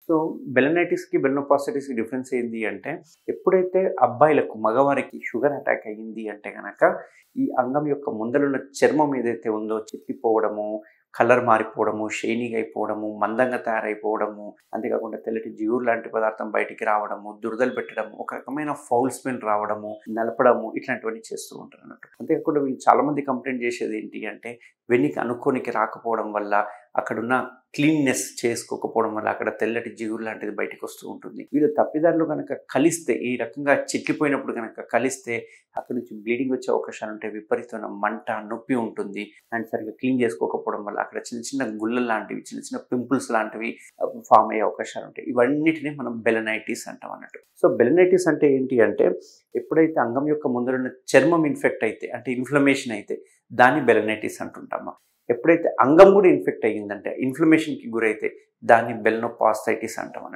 So బెలనైటిస్‌కి, బెలనోపాస్టైటిస్‌కి difference ఏంది అంటే, ఎప్పుడైతే అబ్బాయిలకు, మగవారికి షుగర్ అటాక్ అయ్యింది అంటే గనక, ఈ అంగం యొక్క ముందలున్న చర్మం ఏదైతే ఉందో చిట్లిపోవడము, కలర్ మారిపోవడము, షైనీగా అయిపోవడము, మందంగా తయారైపోవడము, అంతేకాకుండా తెల్లటి జిగురు లాంటి పదార్థం బయటికి రావడము, దురదలు పెట్టడము, ఒక రకమైన ఫౌల్ స్మెల్ రావడము, నలపడము ఇట్లాంటివన్నీ చేస్తూ ఉంటారన్నట్టు. అంతేకాకుండా వీళ్ళు చాలామంది కంప్లెయింట్ చేసేది ఏంటి అంటే, వెన్నికి అనుకోనికి రాకపోవడం వల్ల, అక్కడున్న క్లీన్‌నెస్ చేసుకోకపోవడం వల్ల అక్కడ తెల్లటి జిగురు లాంటిది బయటికి వస్తూ ఉంటుంది. వీళ్ళు తప్పిదారులు గనక కలిస్తే, ఈ రకంగా చిట్లిపోయినప్పుడు గనక కలిస్తే అక్కడి నుంచి బ్లీడింగ్ వచ్చే అవకాశాలు ఉంటాయి. విపరీతమైన మంట, నొప్పి ఉంటుంది. అండ్ సరిగ్గా క్లీన్ చేసుకోకపోవడం వల్ల అక్కడ చిన్న చిన్న గుల్లలు లాంటివి, చిన్న చిన్న పింపుల్స్ లాంటివి ఫామ్ అయ్యే అవకాశాలు ఉంటాయి. ఇవన్నిటిని మనం బెలనైటిస్ అంటాం అన్నట్టు. సో బెలనైటిస్ అంటే ఏంటి అంటే, ఎప్పుడైతే అంగం యొక్క ముందరున్న చర్మం ఇన్ఫెక్ట్ అయితే, అంటే ఇన్ఫ్లమేషన్ అయితే దాన్ని బెలనైటిస్ అంటుంటాము. ఎప్పుడైతే అంగం కూడా ఇన్ఫెక్ట్ అయ్యిందంటే, ఇన్ఫ్లమేషన్‌కి గురైతే దాన్ని బెలనోపాస్టైటిస్ అంటాం అన్నట్టు.